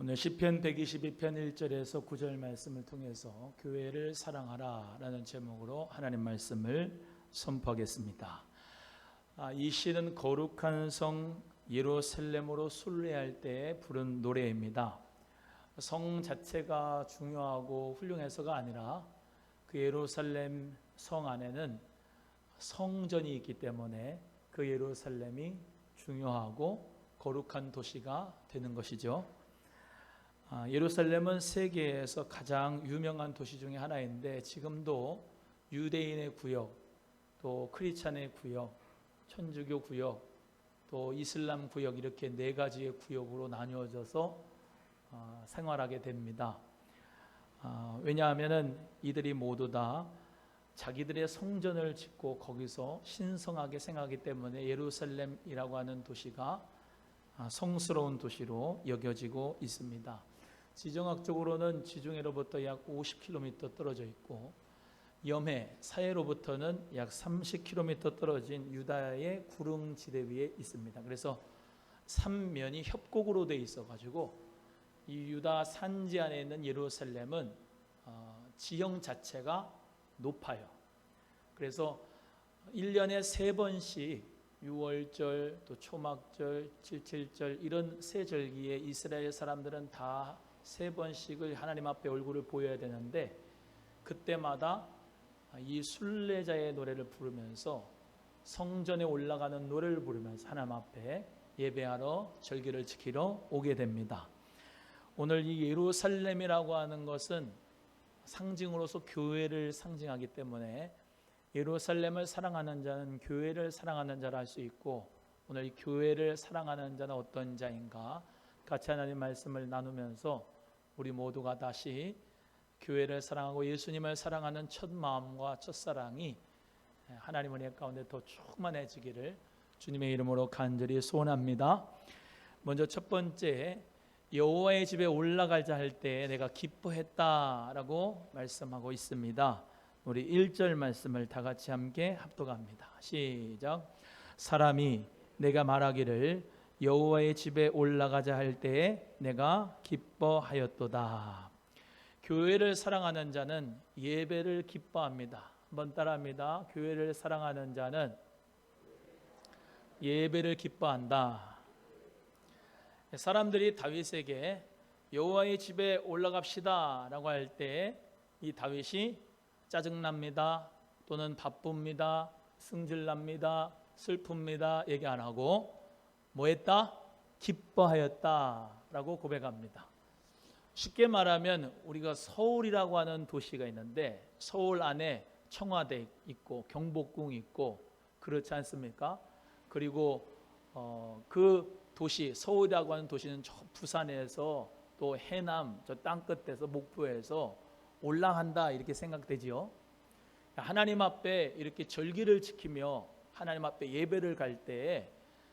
오늘 시편 122편 1절에서 9절 말씀을 통해서 교회를 사랑하라 라는 제목으로 하나님 말씀을 선포하겠습니다. 이 시는 거룩한 성 예루살렘으로 순례할 때 부른 노래입니다. 성 자체가 중요하고 훌륭해서가 아니라 그 예루살렘 성 안에는 성전이 있기 때문에 그 예루살렘이 중요하고 거룩한 도시가 되는 것이죠. 예루살렘은 세계에서 가장 유명한 도시 중에 하나인데 지금도 유대인의 구역, 또 크리스찬의 구역, 천주교 구역, 또 이슬람 구역 이렇게 네 가지의 구역으로 나뉘어져서 생활하게 됩니다. 왜냐하면 이들이 모두 다 자기들의 성전을 짓고 거기서 신성하게 생각하기 때문에 예루살렘이라고 하는 도시가 성스러운 도시로 여겨지고 있습니다. 지정학적으로는 지중해로부터 약 50km 떨어져 있고 염해, 사해로부터는 약 30km 떨어진 유다의 구릉지대 위에 있습니다. 그래서 삼면이 협곡으로 돼 있어가지고 이 유다 산지 안에 있는 예루살렘은 지형 자체가 높아요. 그래서 1년에 3번씩 6월절, 또 초막절, 77절 이런 세 절기에 이스라엘 사람들은 다 3번씩을 하나님 앞에 얼굴을 보여야 되는데 그때마다 이 순례자의 노래를 부르면서 성전에 올라가는 노래를 부르면서 하나님 앞에 예배하러 절기를 지키러 오게 됩니다. 오늘 이 예루살렘이라고 하는 것은 상징으로서 교회를 상징하기 때문에 예루살렘을 사랑하는 자는 교회를 사랑하는 자라 할 수 있고 오늘 이 교회를 사랑하는 자는 어떤 자인가 같이 하나님 말씀을 나누면서 우리 모두가 다시 교회를 사랑하고 예수님을 사랑하는 첫 마음과 첫 사랑이 하나님 은혜 가운데 더 충만해지기를 주님의 이름으로 간절히 소원합니다. 먼저 첫 번째, 여호와의 집에 올라가자 할 때 내가 기뻐했다라고 말씀하고 있습니다. 우리 1절 말씀을 다 같이 함께 합독합니다. 시작. 사람이 내가 말하기를 여호와의 집에 올라가자 할 때에 내가 기뻐하였도다. 교회를 사랑하는 자는 예배를 기뻐합니다. 한번 따라합니다. 교회를 사랑하는 자는 예배를 기뻐한다. 사람들이 다윗에게 여호와의 집에 올라갑시다 라고 할 때 이 다윗이 짜증납니다, 또는 바쁩니다, 승질납니다, 슬픕니다 얘기 안 하고 뭐 했다? 기뻐하였다 라고 고백합니다. 쉽게 말하면 우리가 서울이라고 하는 도시가 있는데 서울 안에 청와대 있고 경복궁 있고 그렇지 않습니까? 그리고 그 도시 서울이라고 하는 도시는 저 부산에서 또 해남 저 땅끝에서 목포에서 올라간다 이렇게 생각되지요. 하나님 앞에 이렇게 절기를 지키며 하나님 앞에 예배를 갈 때에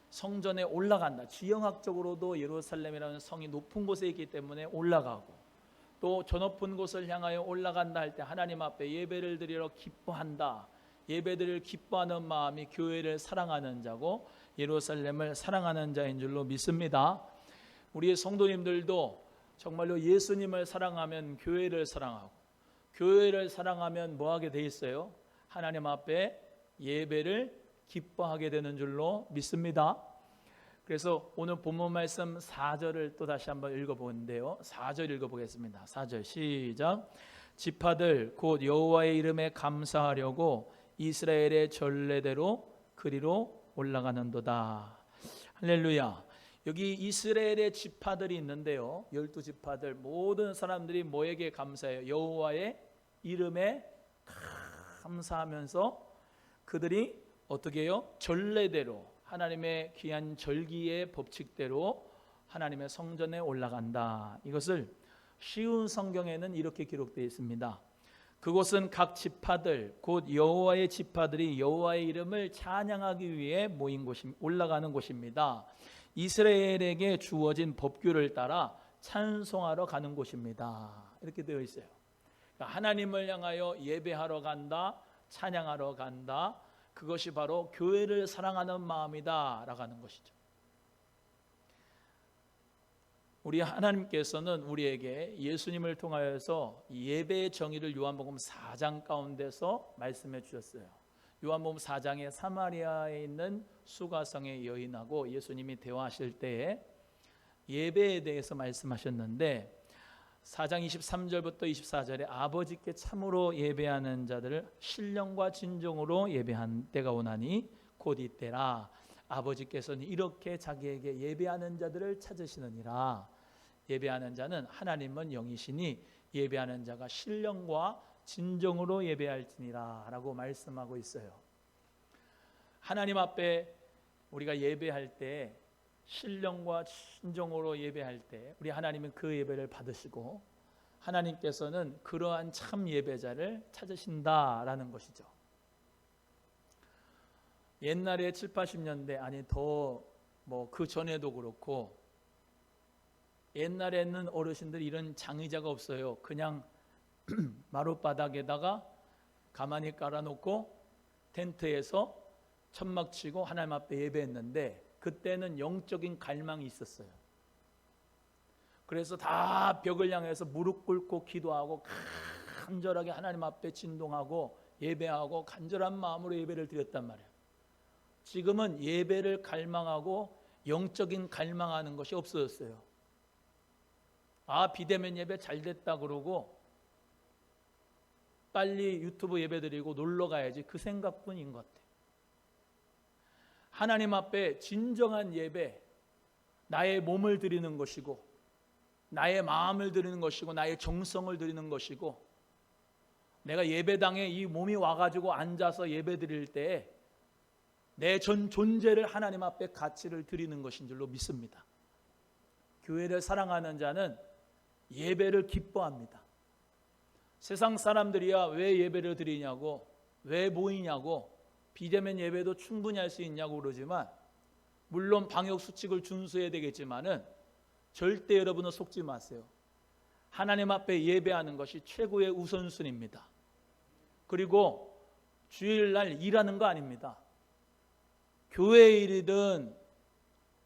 성전에 올라간다. 지형학적으로도 예루살렘이라는 성이 높은 곳에 있기 때문에 올라가고 또 저 높은 곳을 향하여 올라간다 할 때 하나님 앞에 예배를 드리러 기뻐한다. 예배드릴 기뻐하는 마음이 교회를 사랑하는 자고 예루살렘을 사랑하는 자인 줄로 믿습니다. 우리의 성도님들도 정말로 예수님을 사랑하면 교회를 사랑하고 교회를 사랑하면 뭐 하게 돼 있어요? 하나님 앞에 예배를 기뻐하게 되는 줄로 믿습니다. 그래서 오늘 본문 말씀 4절을 또 다시 한번 읽어보는데요. 4절 읽어보겠습니다. 4절 시작. 지파들 곧 여호와의 이름에 감사하려고 이스라엘의 전례대로 그리로 올라가는도다. 할렐루야. 여기 이스라엘의 지파들이 있는데요. 12지파들 모든 사람들이 뭐에게 감사해요? 여호와의 이름에 감사하면서 그들이 어떻게 해요? 전례대로 하나님의 귀한 절기의 법칙대로 하나님의 성전에 올라간다. 이것을 쉬운 성경에는 이렇게 기록되어 있습니다. 그곳은 각 지파들 곧 여호와의 지파들이 여호와의 이름을 찬양하기 위해 모인 곳이 올라가는 곳입니다. 이스라엘에게 주어진 법규를 따라 찬송하러 가는 곳입니다. 이렇게 되어 있어요. 그러니까 하나님을 향하여 예배하러 간다, 찬양하러 간다. 그것이 바로 교회를 사랑하는 마음이다 라고 하는 것이죠. 우리 하나님께서는 우리에게 예수님을 통하여서 예배의 정의를 요한복음 4장 가운데서 말씀해 주셨어요. 요한복음 4장에 사마리아에 있는 수가성의 여인하고 예수님이 대화하실 때에 예배에 대해서 말씀하셨는데 4장 23절부터 24절에 아버지께 참으로 예배하는 자들을 신령과 진정으로 예배한 때가 오나니 곧 이때라. 아버지께서는 이렇게 자기에게 예배하는 자들을 찾으시느니라. 예배하는 자는 하나님은 영이시니 예배하는 자가 신령과 진정으로 예배할지니라 라고 말씀하고 있어요. 하나님 앞에 우리가 예배할 때 신령과 진정으로 예배할 때 우리 하나님은 그 예배를 받으시고 하나님께서는 그러한 참 예배자를 찾으신다라는 것이죠. 옛날에 7, 80년대 아니 더 그 전에도 그렇고 옛날에는 어르신들이 이런 장의자가 없어요. 그냥 마룻바닥에다가 가만히 깔아놓고 텐트에서 천막 치고 하나님 앞에 예배했는데 그때는 영적인 갈망이 있었어요. 그래서 다 벽을 향해서 무릎 꿇고 기도하고 간절하게 하나님 앞에 진동하고 예배하고 간절한 마음으로 예배를 드렸단 말이에요. 지금은 예배를 갈망하고 영적인 갈망하는 것이 없어졌어요. 비대면 예배 잘 됐다 그러고 빨리 유튜브 예배 드리고 놀러 가야지 그 생각뿐인 것 같아요. 하나님 앞에 진정한 예배, 나의 몸을 드리는 것이고 나의 마음을 드리는 것이고 나의 정성을 드리는 것이고 내가 예배당에 이 몸이 와가지고 앉아서 예배 드릴 때 내 전 존재를 하나님 앞에 가치를 드리는 것인 줄로 믿습니다. 교회를 사랑하는 자는 예배를 기뻐합니다. 세상 사람들이야 왜 예배를 드리냐고 왜 모이냐고 비대면 예배도 충분히 할 수 있냐고 그러지만 물론 방역수칙을 준수해야 되겠지만은 절대 여러분은 속지 마세요. 하나님 앞에 예배하는 것이 최고의 우선순위입니다. 그리고 주일날 일하는 거 아닙니다. 교회의 일이든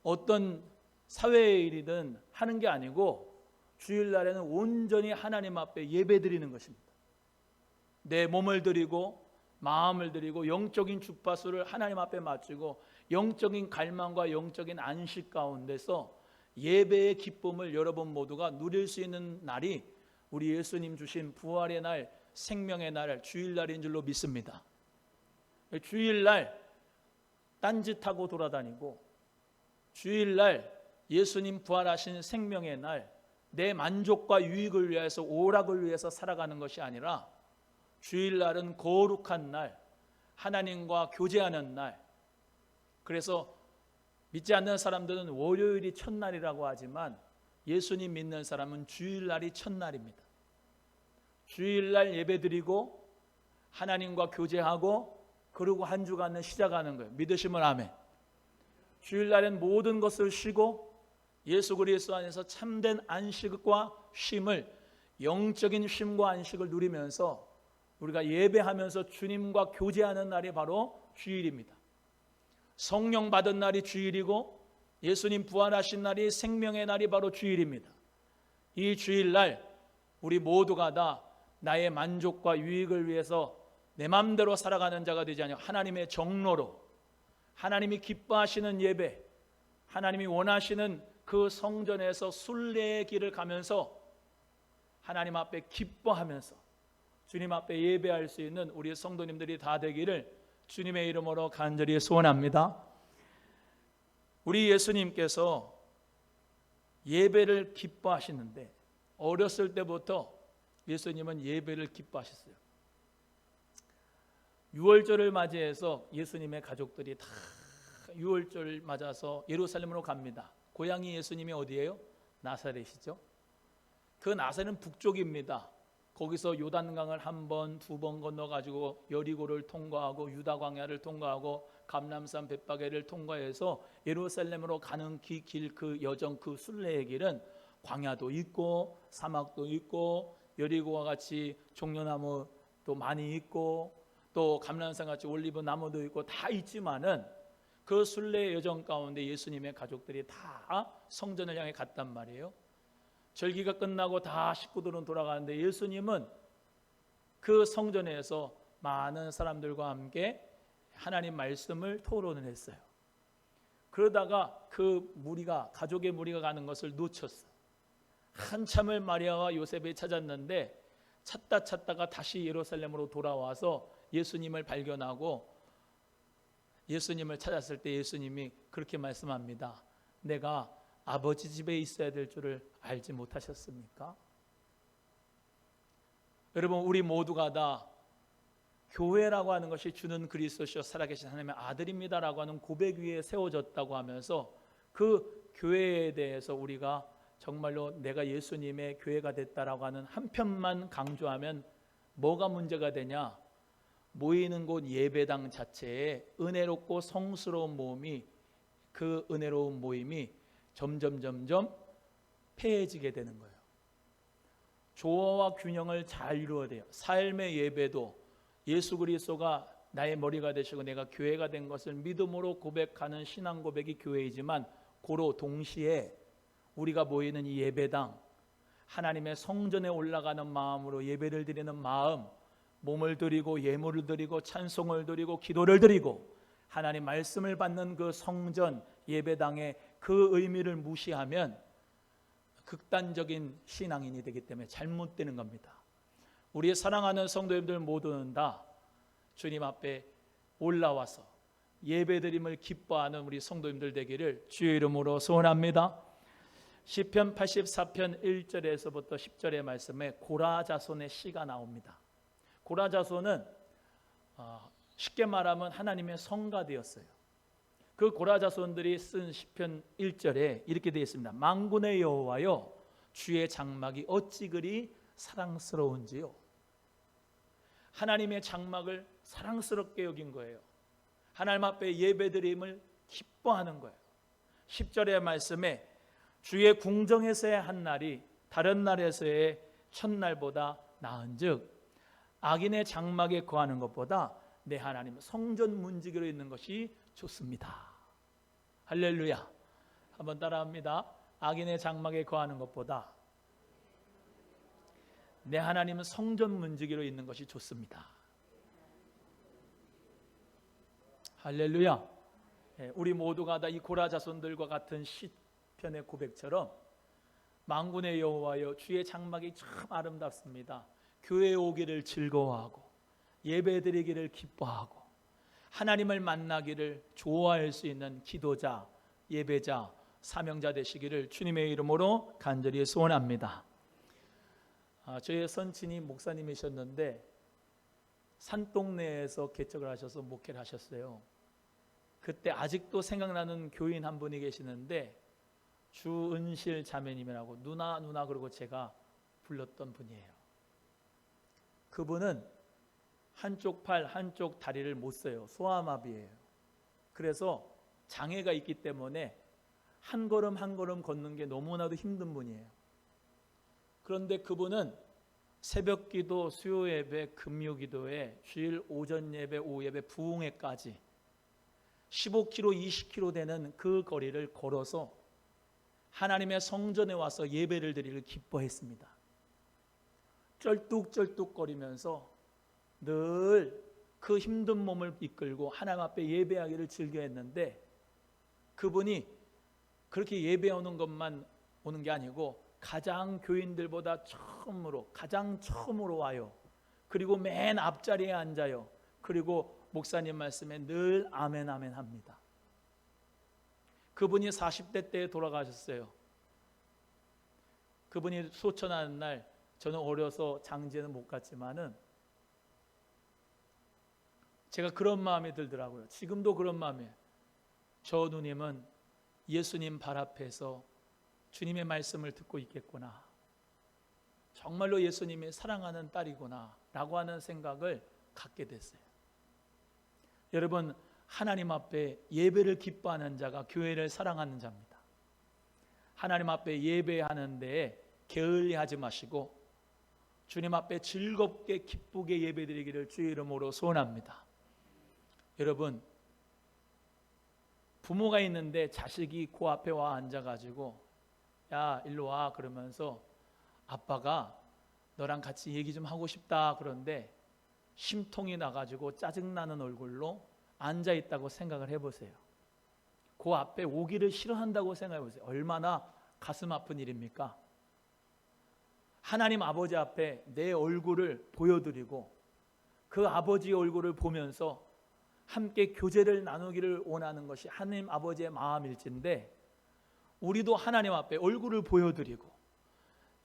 어떤 사회의 일이든 하는 게 아니고 주일날에는 온전히 하나님 앞에 예배드리는 것입니다. 내 몸을 드리고 마음을 드리고 영적인 주파수를 하나님 앞에 맞추고 영적인 갈망과 영적인 안식 가운데서 예배의 기쁨을 여러분 모두가 누릴 수 있는 날이 우리 예수님 주신 부활의 날, 생명의 날, 주일날인 줄로 믿습니다. 주일날 딴짓하고 돌아다니고 주일날 예수님 부활하신 생명의 날 내 만족과 유익을 위해서 오락을 위해서 살아가는 것이 아니라 주일날은 거룩한 날, 하나님과 교제하는 날. 그래서 믿지 않는 사람들은 월요일이 첫날이라고 하지만 예수님 믿는 사람은 주일날이 첫날입니다. 주일날 예배드리고 하나님과 교제하고 그리고 한 주간을 시작하는 거예요. 믿으시면 아멘. 주일날엔 모든 것을 쉬고 예수 그리스도 안에서 참된 안식과 쉼을 영적인 쉼과 안식을 누리면서 우리가 예배하면서 주님과 교제하는 날이 바로 주일입니다. 성령 받은 날이 주일이고 예수님 부활하신 날이 생명의 날이 바로 주일입니다. 이 주일날 우리 모두가 다 나의 만족과 유익을 위해서 내 마음대로 살아가는 자가 되지 않고 하나님의 정로로 하나님이 기뻐하시는 예배, 하나님이 원하시는 그 성전에서 순례의 길을 가면서 하나님 앞에 기뻐하면서 주님 앞에 예배할 수 있는 우리 성도님들이 다 되기를 주님의 이름으로 간절히 소원합니다. 우리 예수님께서 예배를 기뻐하시는데 어렸을 때부터 예수님은 예배를 기뻐하셨어요. 유월절을 맞이해서 예수님의 가족들이 다 유월절 맞아서 예루살렘으로 갑니다. 고향이 예수님이 어디예요? 나사렛이죠. 그 나사렛은 북쪽입니다. 거기서 요단강을 한 번, 두 번 건너가지고 여리고를 통과하고 유다 광야를 통과하고 감람산 벳바게를 통과해서 예루살렘으로 가는 길, 그 여정, 그 순례의 길은 광야도 있고 사막도 있고 여리고와 같이 종려나무도 많이 있고 또 감람산 같이 올리브 나무도 있고 다 있지만은 그 순례의 여정 가운데 예수님의 가족들이 다 성전을 향해 갔단 말이에요. 절기가 끝나고 다 식구들은 돌아가는데 예수님은 그 성전에서 많은 사람들과 함께 하나님 말씀을 토론을 했어요. 그러다가 그 무리가, 가족의 무리가 가는 것을 놓쳤어. 한참을 마리아와 요셉이 찾았는데 찾다가 다시 예루살렘으로 돌아와서 예수님을 발견하고 예수님을 찾았을 때 예수님이 그렇게 말씀합니다. 내가 아버지 집에 있어야 될 줄을 알지 못하셨습니까? 여러분, 우리 모두가 다 교회라고 하는 것이 주는 그리스도시요 살아계신 하나님의 아들입니다라고 하는 고백 위에 세워졌다고 하면서 그 교회에 대해서 우리가 정말로 내가 예수님의 교회가 됐다라고 하는 한 편만 강조하면 뭐가 문제가 되냐? 모이는 곳 예배당 자체에 은혜롭고 성스러운 모임이, 그 은혜로운 모임이 점점 폐해지게 되는 거예요. 조화와 균형을 잘 이루어야 돼요. 삶의 예배도 예수 그리스도가 나의 머리가 되시고 내가 교회가 된 것을 믿음으로 고백하는 신앙 고백이 교회이지만, 고로 동시에 우리가 모이는 이 예배당, 하나님의 성전에 올라가는 마음으로 예배를 드리는 마음, 몸을 드리고 예물을 드리고 찬송을 드리고 기도를 드리고 하나님 말씀을 받는 그 성전 예배당의 그 의미를 무시하면 극단적인 신앙인이 되기 때문에 잘못되는 겁니다. 우리 사랑하는 성도님들 모두는 다 주님 앞에 올라와서 예배드림을 기뻐하는 우리 성도님들 되기를 주의 이름으로 소원합니다. 시편 84편 1절에서부터 10절의 말씀에 고라자손의 시가 나옵니다. 고라자손은 쉽게 말하면 하나님의 성가되었어요. 그 고라자손들이 쓴 시편 1절에 이렇게 되어 있습니다. 만군의 여호와여, 주의 장막이 어찌 그리 사랑스러운지요. 하나님의 장막을 사랑스럽게 여긴 거예요. 하나님 앞에 예배드림을 기뻐하는 거예요. 10절의 말씀에 주의 궁정에서의 한 날이 다른 날에서의 첫날보다 나은즉 악인의 장막에 거하는 것보다 내 하나님 성전 문지기로 있는 것이 좋습니다. 할렐루야. 한번 따라합니다. 악인의 장막에 거하는 것보다 내 하나님은 성전 문지기로 있는 것이 좋습니다. 할렐루야. 우리 모두가 다 이 고라 자손들과 같은 시편의 고백처럼 만군의 여호와여, 주의 장막이 참 아름답습니다. 교회에 오기를 즐거워하고 예배드리기를 기뻐하고 하나님을 만나기를 좋아할 수 있는 기도자, 예배자, 사명자 되시기를 주님의 이름으로 간절히 소원합니다. 저희 선친이 목사님이셨는데 산동네에서 개척을 하셔서 목회를 하셨어요. 그때 아직도 생각나는 교인 한 분이 계시는데 주은실 자매님이라고 누나 그러고 제가 불렀던 분이에요. 그분은 한쪽 팔 한쪽 다리를 못 써요. 소아마비예요. 그래서 장애가 있기 때문에 한 걸음 한 걸음 걷는 게 너무나도 힘든 분이에요. 그런데 그분은 새벽 기도, 수요 예배, 금요 기도에 주일 오전 예배, 오후 예배, 부흥회까지 15km, 20km 되는 그 거리를 걸어서 하나님의 성전에 와서 예배를 드리기를 기뻐했습니다. 쩔뚝쩔뚝거리면서 늘 그 힘든 몸을 이끌고 하나님 앞에 예배하기를 즐겨했는데, 그분이 그렇게 예배 오는 것만 오는 게 아니고 가장 교인들보다 가장 처음으로 와요. 그리고 맨 앞자리에 앉아요. 그리고 목사님 말씀에 늘 아멘 아멘 합니다. 그분이 40대 때에 돌아가셨어요. 그분이 소천하는 날 저는 어려서 장지에는 못 갔지만은 제가 그런 마음이 들더라고요. 지금도 그런 마음이에요. 저 누님은 예수님 발 앞에서 주님의 말씀을 듣고 있겠구나. 정말로 예수님이 사랑하는 딸이구나 라고 하는 생각을 갖게 됐어요. 여러분, 하나님 앞에 예배를 기뻐하는 자가 교회를 사랑하는 자입니다. 하나님 앞에 예배하는 데에 게을리하지 마시고 주님 앞에 즐겁게 기쁘게 예배드리기를 주의 이름으로 소원합니다. 여러분, 부모가 있는데 자식이 그 앞에 와 앉아가지고 야 일로 와 그러면서 아빠가 너랑 같이 얘기 좀 하고 싶다 그런데 심통이 나가지고 짜증나는 얼굴로 앉아있다고 생각을 해보세요. 그 앞에 오기를 싫어한다고 생각해보세요. 얼마나 가슴 아픈 일입니까? 하나님 아버지 앞에 내 얼굴을 보여드리고 그 아버지의 얼굴을 보면서 함께 교제를 나누기를 원하는 것이 하나님 아버지의 마음일진데, 우리도 하나님 앞에 얼굴을 보여드리고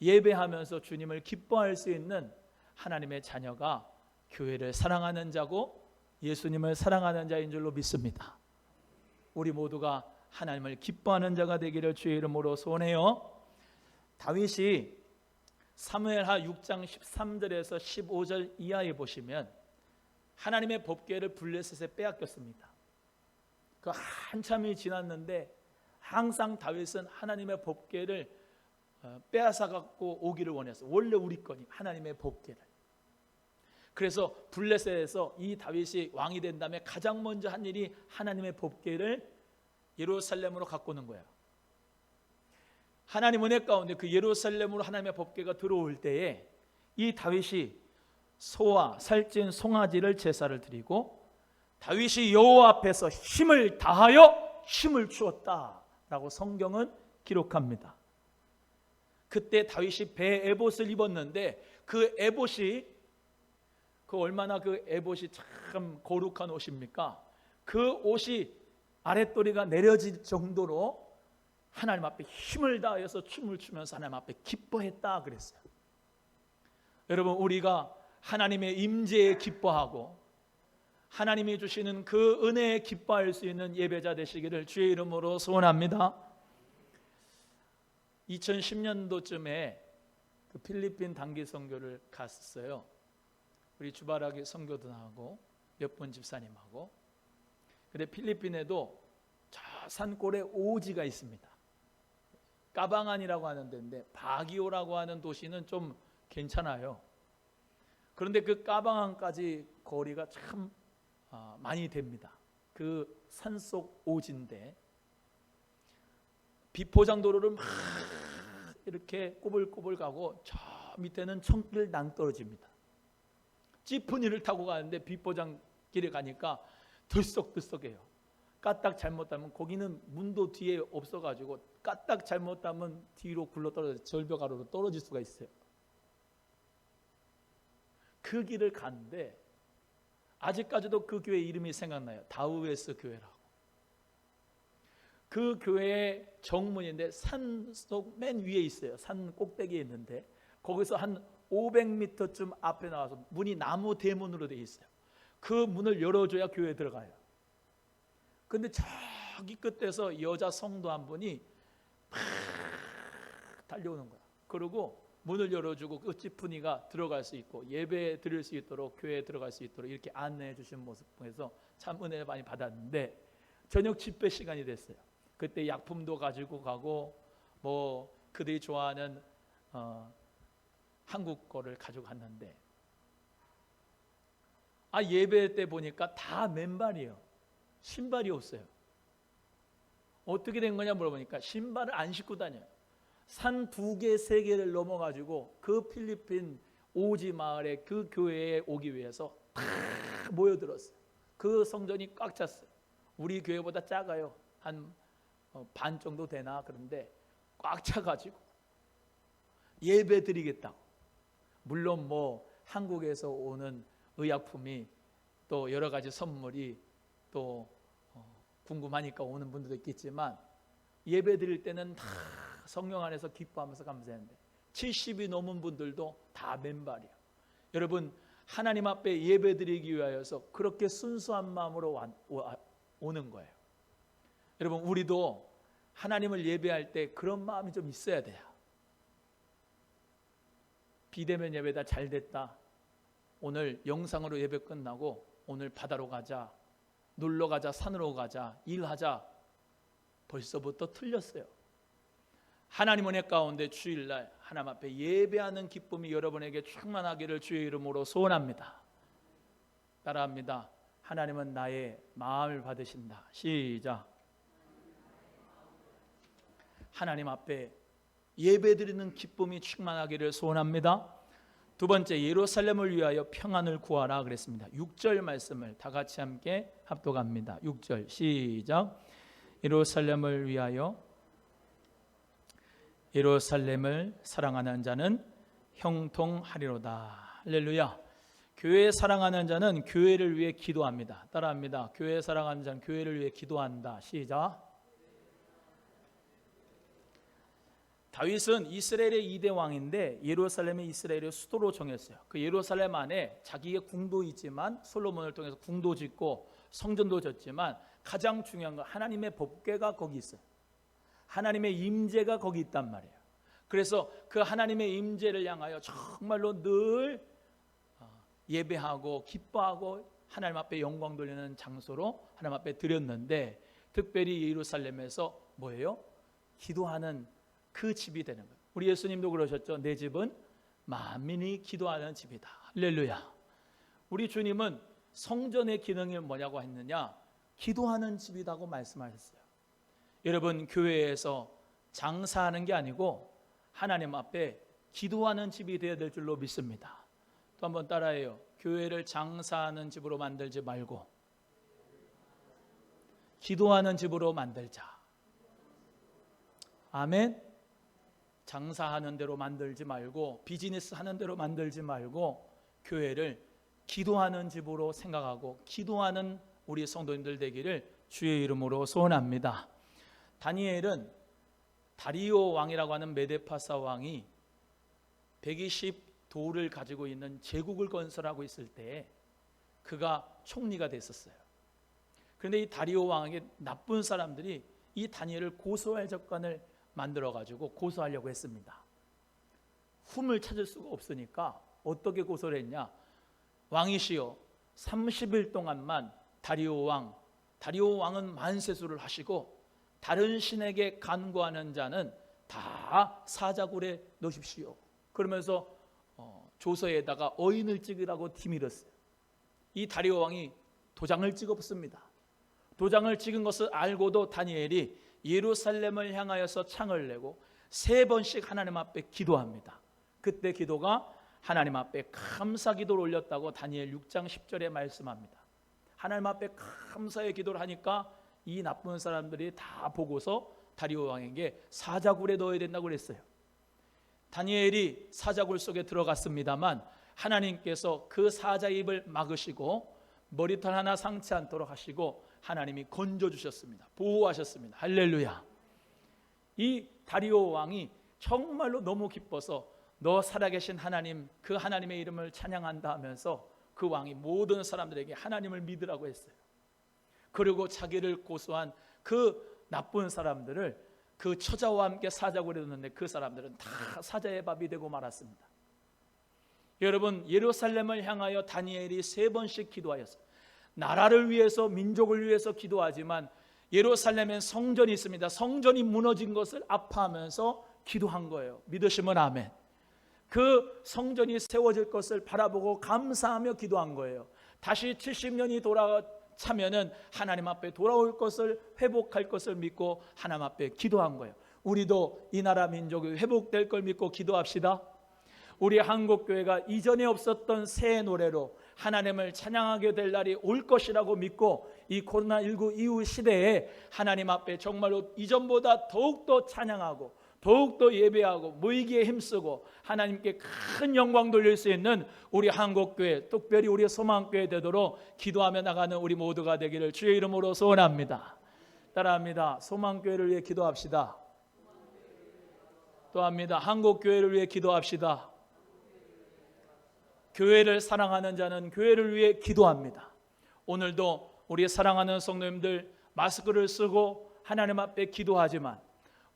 예배하면서 주님을 기뻐할 수 있는 하나님의 자녀가 교회를 사랑하는 자고 예수님을 사랑하는 자인 줄로 믿습니다. 우리 모두가 하나님을 기뻐하는 자가 되기를 주의 이름으로 소원해요. 다윗이 사무엘하 6장 13절에서 15절 이하에 보시면 하나님의 법궤를 블레셋에 빼앗겼습니다. 그 한참이 지났는데 항상 다윗은 하나님의 법궤를 빼앗아 갖고 오기를 원했어. 원래 우리 거니 하나님의 법궤를. 그래서 블레셋에서 이 다윗이 왕이 된 다음에 가장 먼저 한 일이 하나님의 법궤를 예루살렘으로 갖고 오는 거예요. 하나님 은혜 가운데 그 예루살렘으로 하나님의 법궤가 들어올 때에 이 다윗이 소와 살찐 송아지를 제사를 드리고 다윗이 여호와 앞에서 힘을 다하여 힘을 주었다라고 성경은 기록합니다. 그때 다윗이 배 에봇을 입었는데 그 에봇이 얼마나 그 에봇이 참 거룩한 옷입니까? 그 옷이 아랫도리가 내려질 정도로 하나님 앞에 힘을 다해서 춤을 추면서 하나님 앞에 기뻐했다 그랬어요. 여러분, 우리가 하나님의 임재에 기뻐하고 하나님이 주시는 그 은혜에 기뻐할 수 있는 예배자 되시기를 주의 이름으로 소원합니다. 2010년도쯤에 그 필리핀 단기 선교를 갔었어요. 우리 주바라기 선교도 나가고 몇 분 집사님하고. 근데 필리핀에도 저 산골에 오지가 있습니다. 까방안이라고 하는 데인데 바기오라고 하는 도시는 좀 괜찮아요. 그런데 그 까방안까지 거리가 참 많이 됩니다. 그 산속 오지인데 비포장도로를 막 이렇게 꼬불꼬불 가고 저 밑에는 청길 낭떠러집니다. 찌푸니를 타고 가는데 비포장길에 가니까 들썩들썩해요. 까딱 잘못하면 거기는 문도 뒤에 없어가지고 까딱 잘못하면 뒤로 굴러떨어져 절벽 아래로 떨어질 수가 있어요. 그 길을 가는데 아직까지도 그 교회 이름이 생각나요. 다우에스 교회라고. 그 교회의 정문인데 산속 맨 위에 있어요. 산 꼭대기에 있는데 거기서 한 500m쯤 앞에 나와서 문이 나무 대문으로 되어 있어요. 그 문을 열어줘야 교회에 들어가요. 근데 저기 끝에서 여자 성도 한 분이 막 달려오는 거야. 그리고 문을 열어주고 그 찌푸니가 들어갈 수 있고 예배 드릴 수 있도록 교회에 들어갈 수 있도록 이렇게 안내해 주신 모습 보면서 참 은혜를 많이 받았는데 저녁 집회 시간이 됐어요. 그때 약품도 가지고 가고 뭐 그들이 좋아하는 한국 거를 가지고 갔는데 예배 때 보니까 다 맨발이에요. 신발이 없어요. 어떻게 된 거냐 물어보니까 신발을 안 신고 다녀요. 산 2개, 3개를 넘어가지고 그 필리핀 오지 마을에 그 교회에 오기 위해서 다 모여들었어요. 그 성전이 꽉 찼어요. 우리 교회보다 작아요. 한 반 정도 되나. 그런데 꽉 차가지고 예배 드리겠다고. 물론 뭐 한국에서 오는 의약품이 또 여러 가지 선물이 또 궁금하니까 오는 분들도 있겠지만 예배 드릴 때는 다 성령 안에서 기뻐하면서 감사했는데 70이 넘은 분들도 다 맨발이야. 여러분, 하나님 앞에 예배 드리기 위하여서 그렇게 순수한 마음으로 오는 거예요. 여러분, 우리도 하나님을 예배할 때 그런 마음이 좀 있어야 돼요. 비대면 예배다 잘 됐다. 오늘 영상으로 예배 끝나고 오늘 바다로 가자, 놀러 가자, 산으로 가자, 일하자. 벌써부터 틀렸어요. 하나님 은혜 가운데 주일날 하나님 앞에 예배하는 기쁨이 여러분에게 충만하기를 주의 이름으로 소원합니다. 따라합니다. 하나님은 나의 마음을 받으신다. 시작. 하나님 앞에 예배드리는 기쁨이 충만하기를 소원합니다. 두 번째, 예루살렘을 위하여 평안을 구하라 그랬습니다. 6절 말씀을 다 같이 함께 합독합니다. 6절 시작. 예루살렘을 위하여, 예루살렘을 사랑하는 자는 형통하리로다. 할렐루야. 교회 사랑하는 자는 교회를 위해 기도합니다. 따라합니다. 교회 사랑하는 자는 교회를 위해 기도한다. 시작. 다윗은 이스라엘의 2대 왕인데 예루살렘이 이스라엘의 수도로 정했어요. 그 예루살렘 안에 자기의 궁도 있지만 솔로몬을 통해서 궁도 짓고 성전도 짓지만 가장 중요한 건 하나님의 법궤가 거기 있어요. 하나님의 임재가 거기 있단 말이에요. 그래서 그 하나님의 임재를 향하여 정말로 늘 예배하고 기뻐하고 하나님 앞에 영광 돌리는 장소로 하나님 앞에 드렸는데, 특별히 예루살렘에서 뭐예요? 기도하는 그 집이 되는 거예요. 우리 예수님도 그러셨죠. 내 집은 만민이 기도하는 집이다. 할렐루야. 우리 주님은 성전의 기능이 뭐냐고 했느냐? 기도하는 집이라고 말씀하셨어요. 여러분, 교회에서 장사하는 게 아니고 하나님 앞에 기도하는 집이 되어야 될 줄로 믿습니다. 또 한번 따라해요. 교회를 장사하는 집으로 만들지 말고 기도하는 집으로 만들자. 아멘. 장사하는 대로 만들지 말고 비즈니스 하는 대로 만들지 말고 교회를 기도하는 집으로 생각하고 기도하는 우리 성도님들 되기를 주의 이름으로 소원합니다. 다니엘은 다리오 왕이라고 하는 메데파사 왕이 120도를 가지고 있는 제국을 건설하고 있을 때 그가 총리가 됐었어요. 그런데 이 다리오 왕에게 나쁜 사람들이 이 다니엘을 고소할 적간을 만들어가지고 고소하려고 했습니다. 흠을 찾을 수가 없으니까 어떻게 고소를 했냐? 왕이시여 30일 동안만 다리오 왕은 만세수를 하시고 다른 신에게 간구하는 자는 다 사자굴에 넣으십시오. 그러면서 조서에다가 어인을 찍으라고 티밀었어요. 이 다리오 왕이 도장을 찍었습니다. 도장을 찍은 것을 알고도 다니엘이 예루살렘을 향하여서 창을 내고 3번씩 하나님 앞에 기도합니다. 그때 기도가 하나님 앞에 감사 기도를 올렸다고 다니엘 6장 10절에 말씀합니다. 하나님 앞에 감사의 기도를 하니까 이 나쁜 사람들이 다 보고서 다리오 왕에게 사자굴에 넣어야 된다고 그랬어요. 다니엘이 사자굴 속에 들어갔습니다만 하나님께서 그 사자 입을 막으시고 머리털 하나 상치 않도록 하시고 하나님이 건져주셨습니다. 보호하셨습니다. 할렐루야. 이 다리오 왕이 정말로 너무 기뻐서 너 살아계신 하나님, 그 하나님의 이름을 찬양한다 하면서 그 왕이 모든 사람들에게 하나님을 믿으라고 했어요. 그리고 자기를 고소한 그 나쁜 사람들을 그 처자와 함께 사자굴에 넣는데 그 사람들은 다 사자의 밥이 되고 말았습니다. 여러분, 예루살렘을 향하여 다니엘이 3번씩 기도하였어요. 나라를 위해서, 민족을 위해서 기도하지만 예루살렘엔 성전이 있습니다. 성전이 무너진 것을 아파하면서 기도한 거예요. 믿으시면 아멘. 그 성전이 세워질 것을 바라보고 감사하며 기도한 거예요. 다시 70년이 차면은 하나님 앞에 돌아올 것을, 회복할 것을 믿고 하나님 앞에 기도한 거예요. 우리도 이 나라 민족이 회복될 걸 믿고 기도합시다. 우리 한국교회가 이전에 없었던 새 노래로 하나님을 찬양하게 될 날이 올 것이라고 믿고 이 코로나19 이후 시대에 하나님 앞에 정말로 이전보다 더욱더 찬양하고 더욱더 예배하고 모이기에 힘쓰고 하나님께 큰 영광 돌릴 수 있는 우리 한국교회, 특별히 우리 소망교회 되도록 기도하며 나가는 우리 모두가 되기를 주의 이름으로 소원합니다. 따라합니다. 소망교회를 위해 기도합시다. 또 합니다. 한국교회를 위해 기도합시다. 교회를 사랑하는 자는 교회를 위해 기도합니다. 오늘도 우리 사랑하는 성도님들 마스크를 쓰고 하나님 앞에 기도하지만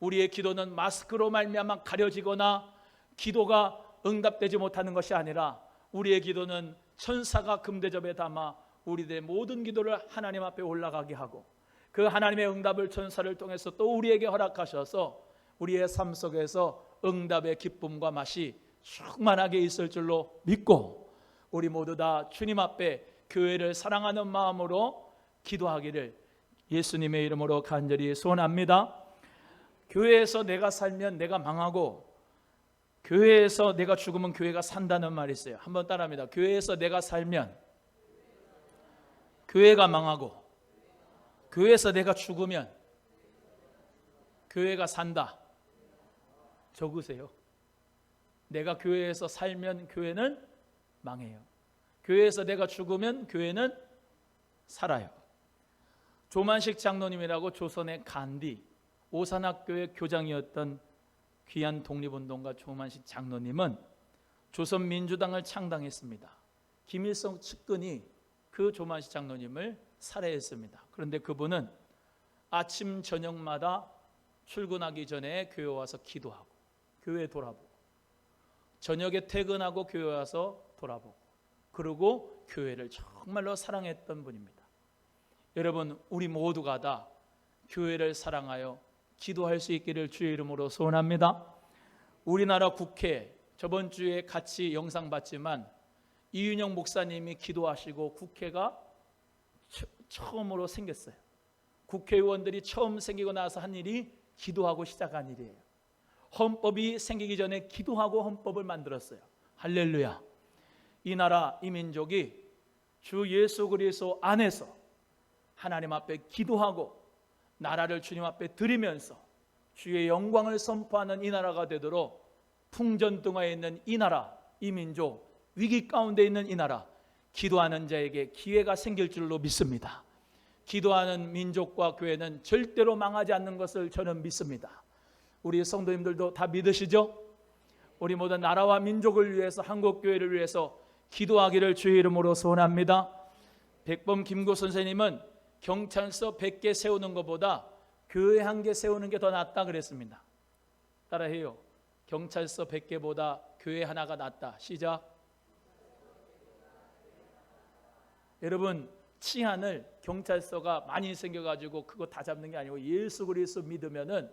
우리의 기도는 마스크로 말미암아 가려지거나 기도가 응답되지 못하는 것이 아니라 우리의 기도는 천사가 금대접에 담아 우리들의 모든 기도를 하나님 앞에 올라가게 하고 그 하나님의 응답을 천사를 통해서 또 우리에게 허락하셔서 우리의 삶 속에서 응답의 기쁨과 맛이 충만하게 있을 줄로 믿고 우리 모두 다 주님 앞에 교회를 사랑하는 마음으로 기도하기를 예수님의 이름으로 간절히 소원합니다. 교회에서 내가 살면 내가 망하고 교회에서 내가 죽으면 교회가 산다는 말이 있어요. 한번 따라합니다. 교회에서 내가 살면 교회가 망하고 교회에서 내가 죽으면 교회가 산다. 적으세요. 내가 교회에서 살면 교회는 망해요. 교회에서 내가 죽으면 교회는 살아요. 조만식 장로님이라고 조선의 간디 오산학교의 교장이었던 귀한 독립운동가 조만식 장로님은 조선민주당을 창당했습니다. 김일성 측근이 그 조만식 장로님을 살해했습니다. 그런데 그분은 아침 저녁마다 출근하기 전에 교회 와서 기도하고 교회 돌아보고 저녁에 퇴근하고 교회 와서 돌아보고 그리고 교회를 정말로 사랑했던 분입니다. 여러분, 우리 모두가 다 교회를 사랑하여 기도할 수 있기를 주의 이름으로 소원합니다. 우리나라 국회 저번 주에 같이 영상 봤지만 이윤영 목사님이 기도하시고 국회가 처음으로 생겼어요. 국회의원들이 처음 생기고 나서 한 일이 기도하고 시작한 일이에요. 헌법이 생기기 전에 기도하고 헌법을 만들었어요. 할렐루야. 이 나라 이 민족이 주 예수 그리스도 안에서 하나님 앞에 기도하고 나라를 주님 앞에 드리면서 주의 영광을 선포하는 이 나라가 되도록 풍전등화에 있는 이 나라 이 민족 위기 가운데 있는 이 나라 기도하는 자에게 기회가 생길 줄로 믿습니다. 기도하는 민족과 교회는 절대로 망하지 않는 것을 저는 믿습니다. 우리 성도님들도 다 믿으시죠? 우리 모든 나라와 민족을 위해서 한국교회를 위해서 기도하기를 주의 이름으로 소원합니다. 백범 김구 선생님은 경찰서 100개 세우는 것보다 교회 1개 세우는 게 더 낫다 그랬습니다. 따라해요. 경찰서 100개보다 교회 하나가 낫다. 시작. 여러분, 치안을 경찰서가 많이 생겨가지고 그거 다 잡는 게 아니고 예수 그리스도 믿으면은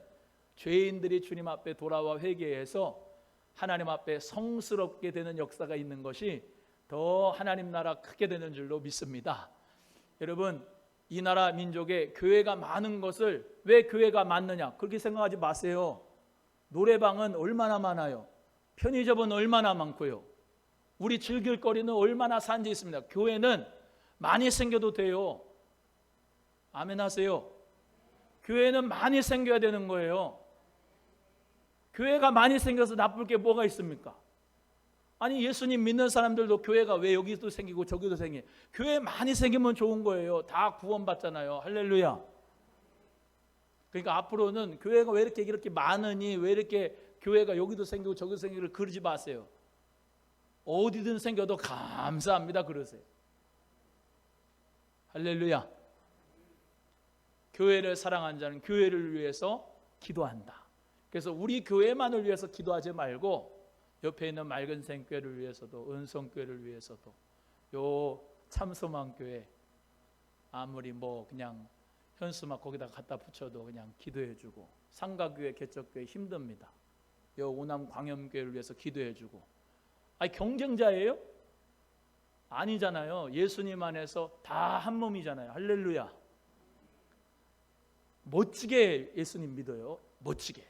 죄인들이 주님 앞에 돌아와 회개해서 하나님 앞에 성스럽게 되는 역사가 있는 것이 더 하나님 나라 크게 되는 줄로 믿습니다. 여러분, 이 나라 민족에 교회가 많은 것을 왜 교회가 많느냐 그렇게 생각하지 마세요. 노래방은 얼마나 많아요. 편의점은 얼마나 많고요. 우리 즐길 거리는 얼마나 산지 있습니다. 교회는 많이 생겨도 돼요. 아멘 하세요. 교회는 많이 생겨야 되는 거예요. 교회가 많이 생겨서 나쁠 게 뭐가 있습니까? 아니, 예수님 믿는 사람들도 교회가 왜 여기도 생기고 저기도 생겨? 교회 많이 생기면 좋은 거예요. 다 구원받잖아요. 할렐루야. 그러니까 앞으로는 교회가 왜 이렇게 많으니, 왜 이렇게 교회가 여기도 생기고 저기도 생기고 그러지 마세요. 어디든 생겨도 감사합니다 그러세요. 할렐루야. 교회를 사랑하는 자는 교회를 위해서 기도한다. 그래서 우리 교회만을 위해서 기도하지 말고 옆에 있는 맑은 생교회를 위해서도 은성교회를 위해서도 요 참소망교회 아무리 뭐 그냥 현수막 거기다 갖다 붙여도 그냥 기도해주고 상가교회 개척교회 힘듭니다. 요 오남 광염교회를 위해서 기도해주고 아니 경쟁자예요? 아니잖아요. 예수님 안에서 다 한 몸이잖아요. 할렐루야. 멋지게 예수님 믿어요. 멋지게.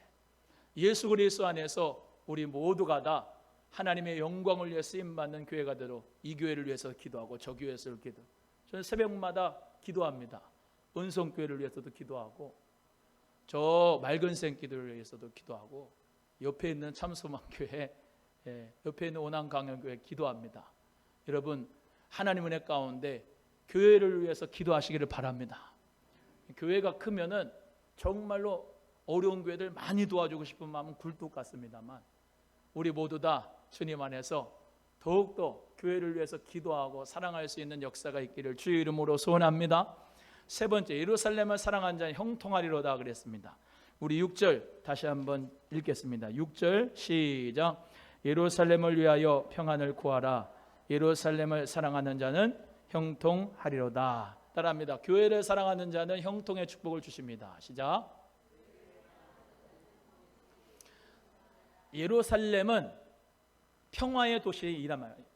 예수 그리스도 안에서 우리 모두가 다 하나님의 영광을 위해 쓰임받는 교회가 되도록 이 교회를 위해서 기도하고 저 교회에서 기도. 저는 새벽마다 기도합니다. 은성교회를 위해서도 기도하고 저 맑은 생기들을 위해서도 기도하고 옆에 있는 참소망교회 옆에 있는 오남강연교회 기도합니다. 여러분, 하나님 은혜 가운데 교회를 위해서 기도하시기를 바랍니다. 교회가 크면은 정말로 어려운 교회들 많이 도와주고 싶은 마음은 굴뚝 같습니다만 우리 모두 다 주님 안에서 더욱더 교회를 위해서 기도하고 사랑할 수 있는 역사가 있기를 주의 이름으로 소원합니다. 세 번째, 예루살렘을 사랑한 자는 형통하리로다 그랬습니다. 우리 6절 다시 한번 읽겠습니다. 6절 시작. 예루살렘을 위하여 평안을 구하라. 예루살렘을 사랑하는 자는 형통하리로다. 따라합니다. 교회를 사랑하는 자는 형통의 축복을 주십니다. 시작. 예루살렘은 평화의 도시이란 말이에요.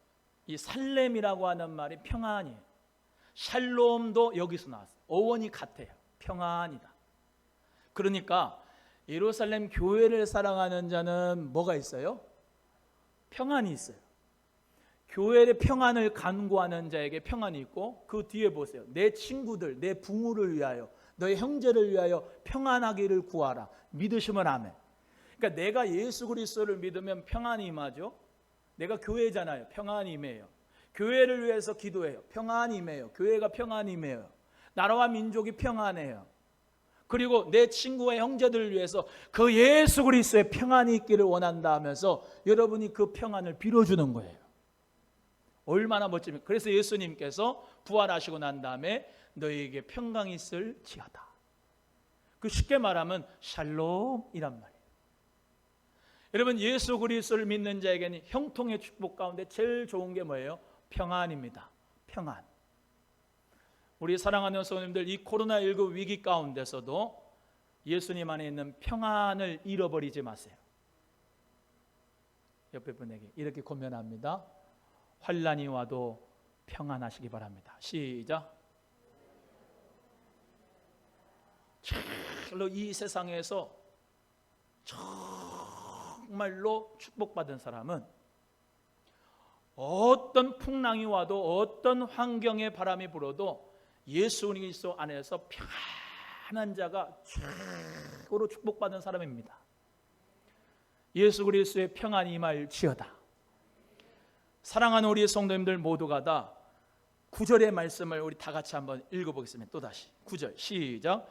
이 살렘이라고 하는 말이 평안이에요. 샬롬도 여기서 나왔어요. 어원이 같아요. 평안이다. 그러니까 예루살렘 교회를 사랑하는 자는 뭐가 있어요? 평안이 있어요. 교회의 평안을 간구하는 자에게 평안이 있고, 그 뒤에 보세요. 내 친구들, 내 부모를 위하여, 너의 형제를 위하여 평안하기를 구하라. 믿으시면 아멘. 그러니까 내가 예수 그리스도를 믿으면 평안이 임하죠. 내가 교회잖아요. 평안이 임해요. 교회를 위해서 기도해요. 평안이 임해요. 교회가 평안이 임해요. 나라와 민족이 평안해요. 그리고 내 친구와 형제들을 위해서 그 예수 그리스도의 평안이 있기를 원한다 하면서 여러분이 그 평안을 빌어주는 거예요. 얼마나 멋집니까? 그래서 예수님께서 부활하시고 난 다음에 너희에게 평강이 있을지어다. 그 쉽게 말하면 샬롬이란 말이에요. 여러분, 예수 그리스도를 믿는 자에게는 형통의 축복 가운데 제일 좋은 게 뭐예요? 평안입니다. 평안. 우리 사랑하는 성도님들, 이 코로나19 위기 가운데서도 예수님 안에 있는 평안을 잃어버리지 마세요. 옆에 분에게 이렇게 권면합니다. 환난이 와도 평안하시기 바랍니다. 시작. 정말로 이 세상에서 정말로 축복받은 사람은 어떤 풍랑이 와도 어떤 환경의 바람이 불어도 예수 그리스도 안에서 평안한 자가 최고로 축복받은 사람입니다. 예수 그리스도의 평안이 임할지어다. 사랑하는 우리 성도님들 모두가 다 9절의 말씀을 우리 다 같이 한번 읽어보겠습니다. 또다시 9절 시작.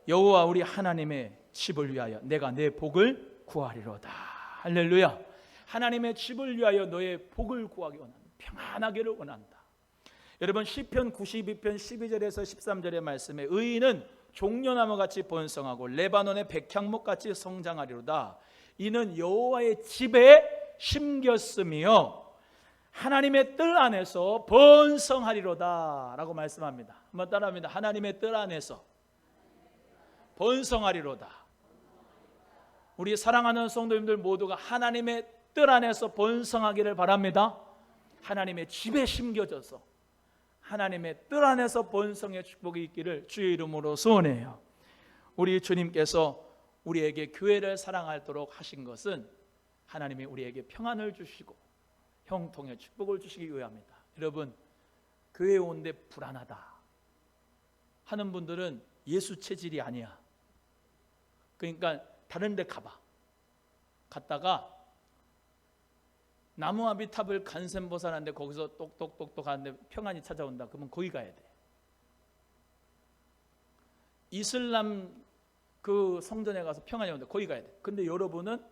여호와 우리 하나님의 집을 위하여 내가 내 복을 구하리로다. 할렐루야. 하나님의 집을 위하여 너의 복을 구하기 원한다. 평안하기를 원한다. 여러분, 시편 92편 12절에서 13절의 말씀에 의인은 종려나무같이 번성하고 레바논의 백향목같이 성장하리로다. 이는 여호와의 집에 심겼으며 하나님의 뜰 안에서 번성하리로다 라고 말씀합니다. 한번 따라합니다. 하나님의 뜰 안에서 번성하리로다. 우리 사랑하는 성도님들 모두가 하나님의 뜰 안에서 번성하기를 바랍니다. 하나님의 집에 심겨져서 하나님의 뜰 안에서 번성의 축복이 있기를 주의 이름으로 소원해요. 우리 주님께서 우리에게 교회를 사랑하도록 하신 것은 하나님이 우리에게 평안을 주시고 형통의 축복을 주시기 위함이다. 여러분, 교회에 오는데 불안하다 하는 분들은 예수 체질이 아니야. 그러니까 다른 데 가봐. 갔다가 나무아비탑을 간센보살하는데 거기서 똑똑똑똑 하는데 평안이 찾아온다. 그러면 거기 가야 돼. 이슬람 그 성전에 가서 평안이 온다. 거기 가야 돼. 근데 여러분은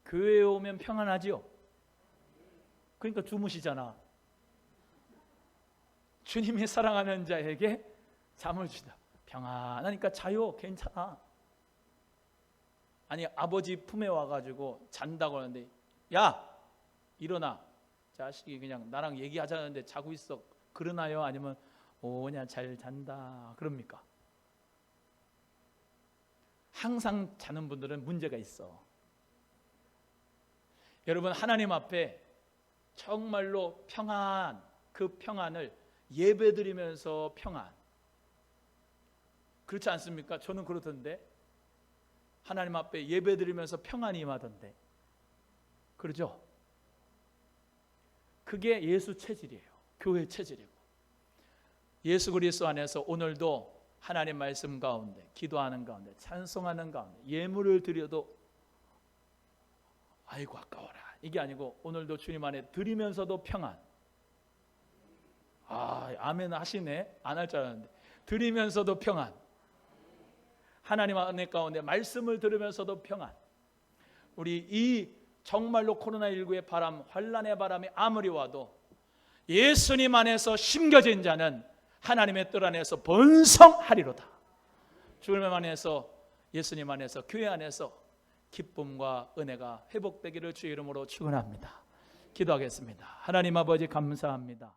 교회에 오면 평안하지요? 그러니까 주무시잖아. 주님이 사랑하는 자에게 잠을 주다. 평안하니까 자요. 괜찮아. 아니, 아버지 품에 와가지고 잔다고 하는데, 야 일어나. 자식이 그냥 나랑 얘기하자는데 자고 있어. 그러나요? 아니면 그냥 잘 잔다 그럽니까? 항상 자는 분들은 문제가 있어. 여러분, 하나님 앞에 정말로 평안, 그 평안을 예배드리면서 평안, 그렇지 않습니까? 저는 그렇던데. 하나님 앞에 예배드리면서 평안이 임하던데. 그러죠? 그게 예수 체질이에요. 교회 체질이고. 예수 그리스도 안에서 오늘도 하나님 말씀 가운데, 기도하는 가운데, 찬송하는 가운데 예물을 드려도 아이고 아까워라 이게 아니고, 오늘도 주님 안에 드리면서도 평안. 아멘 하시네. 안 할 줄 알았는데. 드리면서도 평안. 하나님 안에 가운데 말씀을 들으면서도 평안. 우리 이 정말로 코로나19의 바람, 환난의 바람이 아무리 와도 예수님 안에서 심겨진 자는 하나님의 뜰 안에서 번성하리로다. 주님 안에서, 예수님 안에서, 교회 안에서 기쁨과 은혜가 회복되기를 주의 이름으로 축원합니다. 기도하겠습니다. 하나님 아버지 감사합니다.